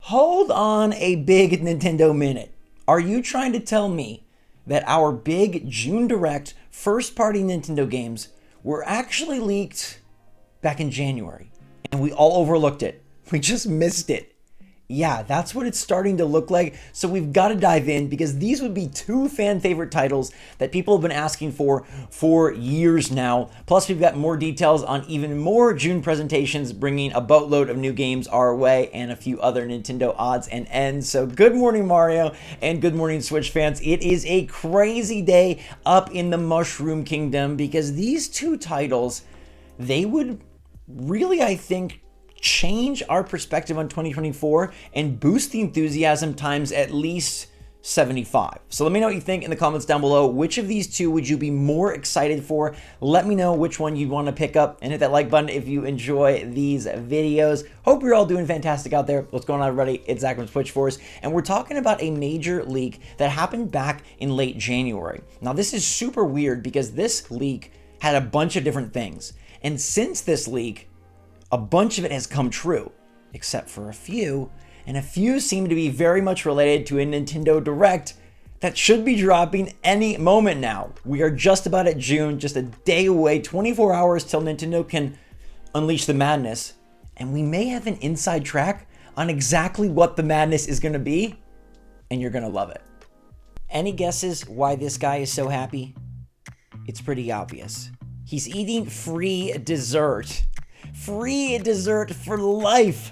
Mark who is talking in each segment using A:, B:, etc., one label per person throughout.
A: Hold on a big Nintendo minute. Are you trying to tell me that our big June Direct first-party Nintendo games were actually leaked back in January and we all overlooked it? We just missed it. Yeah, that's what it's starting to look like. So we've got to dive in because these would be two fan favorite titles that people have been asking for years now. Plus, we've got more details on even more June presentations, bringing a boatload of new games our way and a few other Nintendo odds and ends. So good morning, Mario, and good morning, Switch fans. It is a crazy day up in the Mushroom Kingdom because these two titles, they would really, I think, change our perspective on 2024 and boost the enthusiasm times at least 75. So let me know what you think in the comments down below. Which of these two would you be more excited for? Let me know which one you'd want to pick up and hit that like button if you enjoy these videos. Hope you're all doing fantastic out there. What's going on, everybody? It's Zach from SwitchForce, and we're talking about a major leak that happened back in late January. Now, this is super weird because this leak had a bunch of different things. And since this leak, a bunch of it has come true, except for a few, and a few seem to be very much related to a Nintendo Direct that should be dropping any moment now. We are just about at June, just a day away, 24 hours till Nintendo can unleash the madness, and we may have an inside track on exactly what the madness is going to be, and you're going to love it. Any guesses why this guy is so happy? It's pretty obvious. He's eating free dessert. Free dessert for life,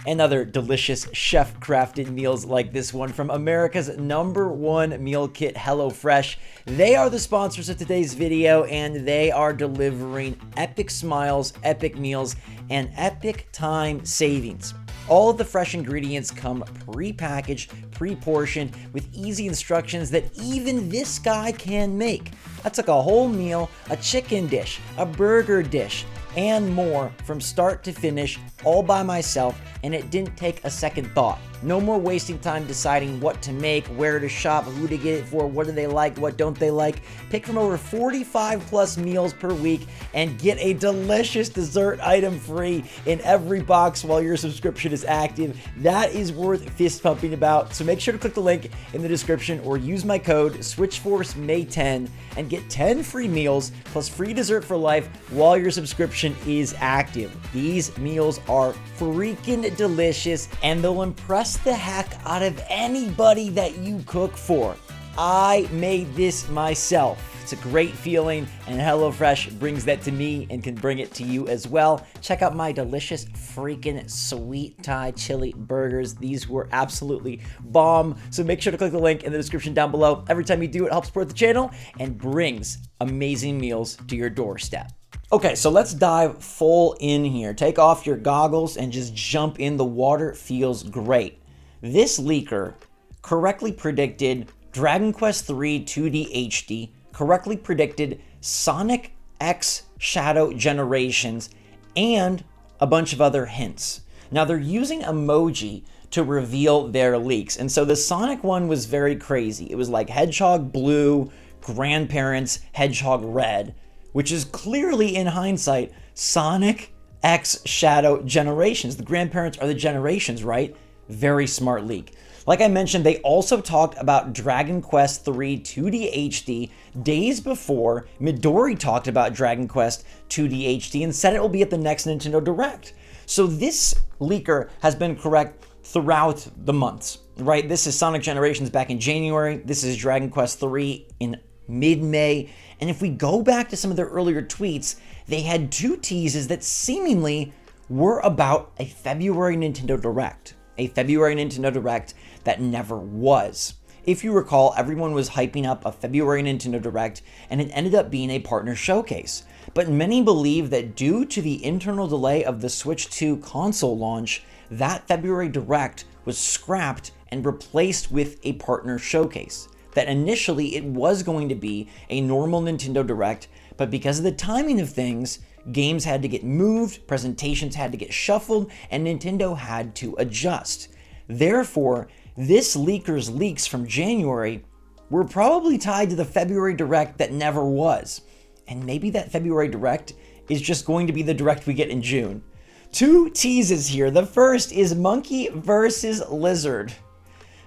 A: and other delicious chef-crafted meals like this one from America's #1 meal kit, HelloFresh. They are the sponsors of today's video, and they are delivering epic smiles, epic meals, and epic time savings. All of the fresh ingredients come pre-packaged, pre-portioned, with easy instructions that even this guy can make. I took a whole meal, a chicken dish, a burger dish, and more from start to finish all by myself, and it didn't take a second thought. No more wasting time deciding what to make, where to shop, who to get it for, what do they like, what don't they like. Pick from over 45 plus meals per week and get a delicious dessert item free in every box while your subscription is active. That is worth fist pumping about. So make sure to click the link in the description or use my code SwitchForceMay10 and get 10 free meals plus free dessert for life while your subscription is active. These meals are freaking delicious and they'll impress the heck out of anybody that you cook for. I made this myself. It's a great feeling, and HelloFresh brings that to me and can bring it to you as well. Check out my delicious freaking sweet Thai chili burgers. These were absolutely bomb. So make sure to click the link in the description down below. Every time you do, it helps support the channel and brings amazing meals to your doorstep. Okay, so let's dive full in here. Take off your goggles and just jump in. The water feels great. This leaker correctly predicted Dragon Quest III 2D HD, correctly predicted Sonic X Shadow Generations, and a bunch of other hints. Now, they're using emoji to reveal their leaks, and so the Sonic one was very crazy. It was like Hedgehog Blue, Grandparents, Hedgehog Red, which is clearly, in hindsight, Sonic X Shadow Generations. The grandparents are the generations, right? Very smart leak. Like I mentioned, they also talked about Dragon Quest III 2D HD days before Midori talked about Dragon Quest 2D HD and said it will be at the next Nintendo Direct. So this leaker has been correct throughout the months, right? This is Sonic Generations back in January. This is Dragon Quest III in mid-May. And if we go back to some of their earlier tweets, they had two teases that seemingly were about a February Nintendo Direct. A February Nintendo Direct that never was. If you recall, everyone was hyping up a February Nintendo Direct, and it ended up being a partner showcase. But many believe that due to the internal delay of the Switch 2 console launch, that February Direct was scrapped and replaced with a partner showcase. That initially it was going to be a normal Nintendo Direct, but because of the timing of things, games had to get moved, presentations had to get shuffled, and Nintendo had to adjust. Therefore, this leaker's leaks from January were probably tied to the February Direct that never was. And maybe that February Direct is just going to be the Direct we get in June. Two teases here. The first is Monkey versus Lizard.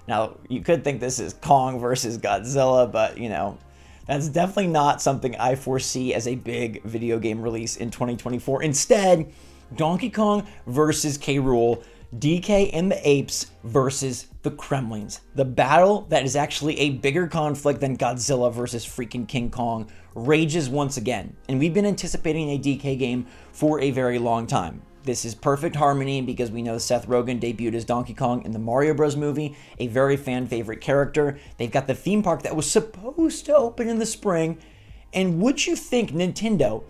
A: Now, you could think this is Kong versus Godzilla, but, you know, that's definitely not something I foresee as a big video game release in 2024. Instead, Donkey Kong versus K. Rool, DK and the Apes versus the Kremlings. The battle that is actually a bigger conflict than Godzilla versus freaking King Kong rages once again. And we've been anticipating a DK game for a very long time. This is perfect harmony because we know Seth Rogen debuted as Donkey Kong in the Mario Bros. Movie, a very fan favorite character. They've got the theme park that was supposed to open in the spring. And would you think Nintendo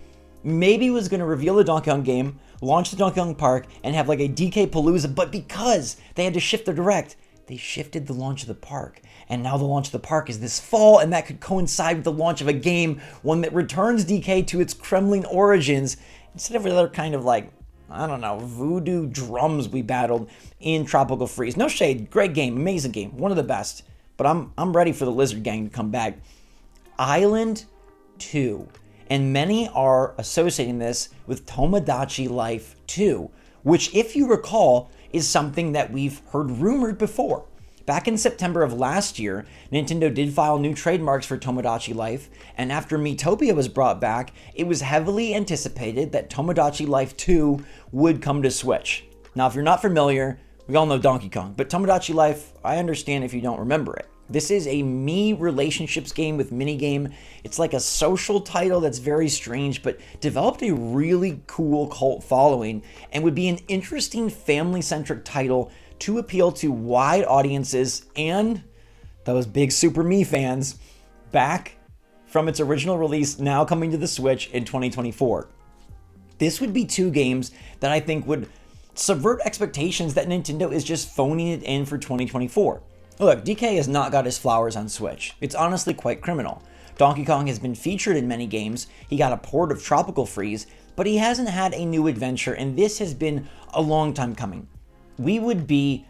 A: maybe was going to reveal the Donkey Kong game, launch the Donkey Kong Park, and have like a DK Palooza, but because they had to shift their direct, they shifted the launch of the park. And now the launch of the park is this fall, and that could coincide with the launch of a game, one that returns DK to its Kremling origins, instead of another kind of like, I don't know, voodoo drums we battled in Tropical Freeze. No shade, great game, amazing game, one of the best. But I'm ready for the Lizard Gang to come back. Island 2. And many are associating this with Tomodachi Life 2, which, if you recall, is something that we've heard rumored before. Back in September of last year, Nintendo did file new trademarks for Tomodachi Life, and after Miitopia was brought back, it was heavily anticipated that Tomodachi Life 2 would come to Switch. Now, if you're not familiar, we all know Donkey Kong, but Tomodachi Life, I understand if you don't remember it. This is a Mii relationships game with minigame. It's like a social title that's very strange, but developed a really cool cult following and would be an interesting family-centric title to appeal to wide audiences and those big Super Mii fans back from its original release, now coming to the Switch in 2024. This would be two games that I think would subvert expectations that Nintendo is just phoning it in for 2024. Look, DK has not got his flowers on Switch. It's honestly quite criminal. Donkey Kong has been featured in many games, he got a port of Tropical Freeze, but he hasn't had a new adventure, and this has been a long time coming. We would be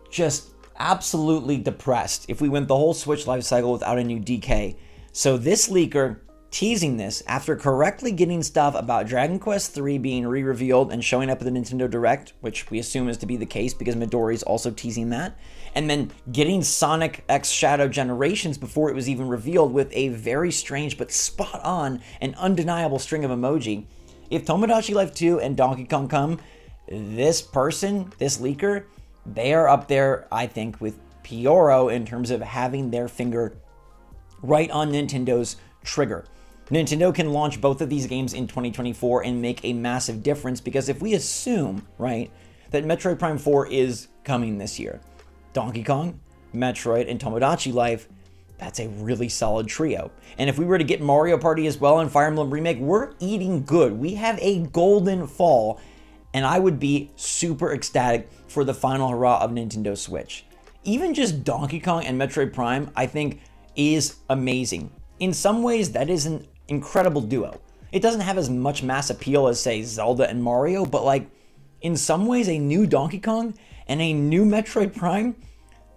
A: just absolutely depressed if we went the whole Switch life cycle without a new DK. So this leaker teasing this after correctly getting stuff about Dragon Quest III being re-revealed and showing up at the Nintendo Direct, which we assume is to be the case because Midori's also teasing that, and then getting Sonic X Shadow Generations before it was even revealed with a very strange but spot on and undeniable string of emoji. If Tomodachi Life 2 and Donkey Kong come, this leaker, they are up there, I think, with Pyoro in terms of having their finger right on Nintendo's trigger. Nintendo can launch both of these games in 2024 and make a massive difference because if we assume, right, that Metroid Prime 4 is coming this year, Donkey Kong, Metroid, and Tomodachi Life, that's a really solid trio. And if we were to get Mario Party as well and Fire Emblem Remake, we're eating good. We have a golden fall, and I would be super ecstatic for the final hurrah of Nintendo Switch. Even just Donkey Kong and Metroid Prime, I think, is amazing. In some ways, that is an incredible duo. It doesn't have as much mass appeal as, say, Zelda and Mario, but like, in some ways, a new Donkey Kong and a new Metroid Prime,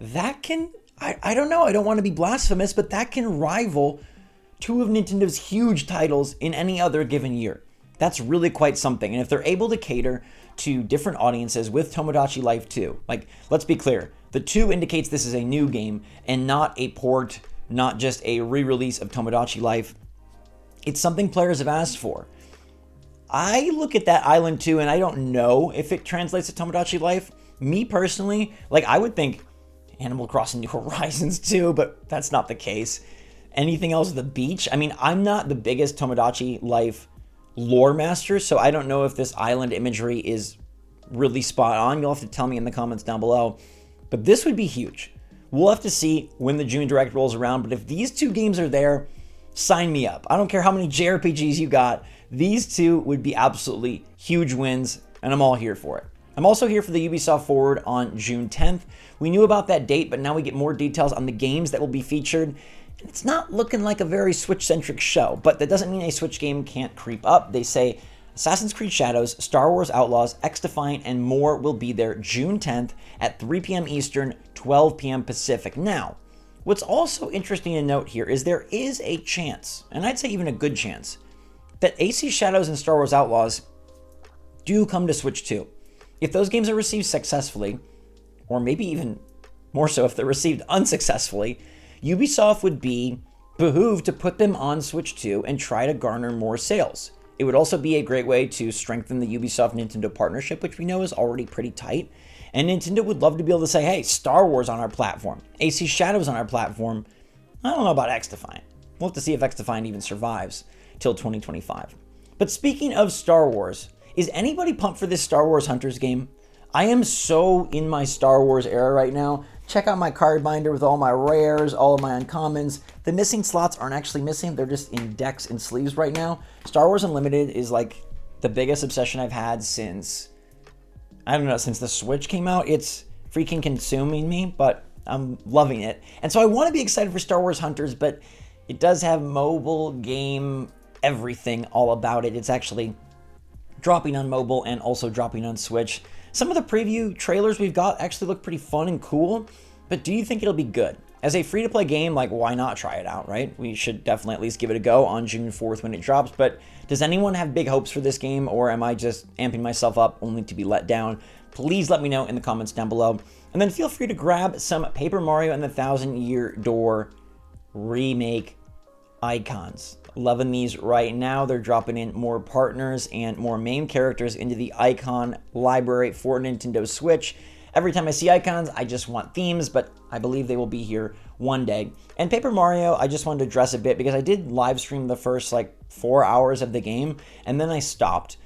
A: that can, I don't know, I don't want to be blasphemous, but that can rival two of Nintendo's huge titles in any other given year. That's really quite something. And if they're able to cater to different audiences with Tomodachi Life 2, like, let's be clear, the 2 indicates this is a new game and not a port, not just a re-release of Tomodachi Life. It's something players have asked for. I look at that Island 2 and I don't know if it translates to Tomodachi Life. Me personally, like, I would think Animal Crossing New Horizons 2, but that's not the case. Anything else, the beach? I mean, I'm not the biggest Tomodachi Life lore master, so I don't know if this island imagery is really spot on. You'll have to tell me in the comments down below. But this would be huge. We'll have to see when the June Direct rolls around, but if these two games are there, sign me up. I don't care how many JRPGs you got. These two would be absolutely huge wins, and I'm all here for it. I'm also here for the Ubisoft Forward on June 10th. We knew about that date, but now we get more details on the games that will be featured. It's not looking like a very Switch-centric show, but that doesn't mean a Switch game can't creep up. They say Assassin's Creed Shadows, Star Wars Outlaws, X-Defiant, and more will be there June 10th at 3 p.m. Eastern, 12 p.m. Pacific. Now, what's also interesting to note here is there is a chance, and I'd say even a good chance, that AC Shadows and Star Wars Outlaws do come to Switch 2. If those games are received successfully, or maybe even more so if they're received unsuccessfully, Ubisoft would be behooved to put them on Switch 2 and try to garner more sales. It would also be a great way to strengthen the Ubisoft-Nintendo partnership, which we know is already pretty tight. And Nintendo would love to be able to say, hey, Star Wars on our platform, AC Shadows on our platform. I don't know about X-Defiant. We'll have to see if X-Defiant even survives till 2025. But speaking of Star Wars, is anybody pumped for this Star Wars Hunters game? I am so in my Star Wars era right now. Check out my card binder with all my rares, all of my uncommons. The missing slots aren't actually missing. They're just in decks and sleeves right now. Star Wars Unlimited is like the biggest obsession I've had since, I don't know, since the Switch came out. It's freaking consuming me, but I'm loving it. And so I want to be excited for Star Wars Hunters, but it does have mobile game everything all about it. It's actually dropping on mobile and also dropping on Switch. Some of the preview trailers we've got actually look pretty fun and cool, but do you think it'll be good? As a free-to-play game, like, why not try it out, right? We should definitely at least give it a go on June 4th when it drops, but does anyone have big hopes for this game, or am I just amping myself up only to be let down? Please let me know in the comments down below. And then feel free to grab some Paper Mario and the Thousand Year Door remake icons. Loving these right now. They're dropping in more partners and more main characters into the icon library for Nintendo Switch. Every time I see icons, I just want themes, but I believe they will be here one day. And Paper Mario, I just wanted to address a bit because I did live stream the first 4 hours of the game, and then I stopped.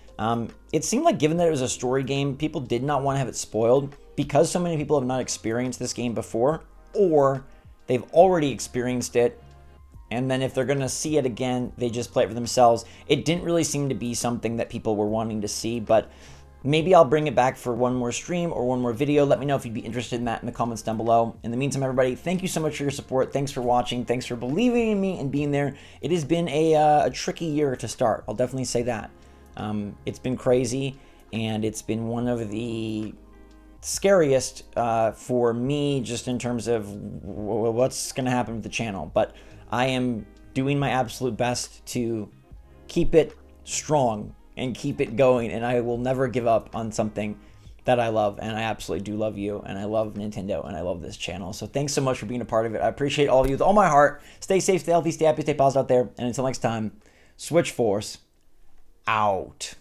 A: It seemed like, given that it was a story game, people did not want to have it spoiled because so many people have not experienced this game before, or they've already experienced it. And then if they're going to see it again, they just play it for themselves. It didn't really seem to be something that people were wanting to see, but maybe I'll bring it back for one more stream or one more video. Let me know if you'd be interested in that in the comments down below. In the meantime, everybody, thank you so much for your support. Thanks for watching. Thanks for believing in me and being there. It has been a tricky year to start. I'll definitely say that. It's been crazy, and it's been one of the scariest for me just in terms of what's going to happen with the channel. But I am doing my absolute best to keep it strong and keep it going, and I will never give up on something that I love, and I absolutely do love you, and I love Nintendo, and I love this channel. So thanks so much for being a part of it. I appreciate all of you with all my heart. Stay safe, stay healthy, stay happy, stay positive out there, and until next time, SwitchForce out.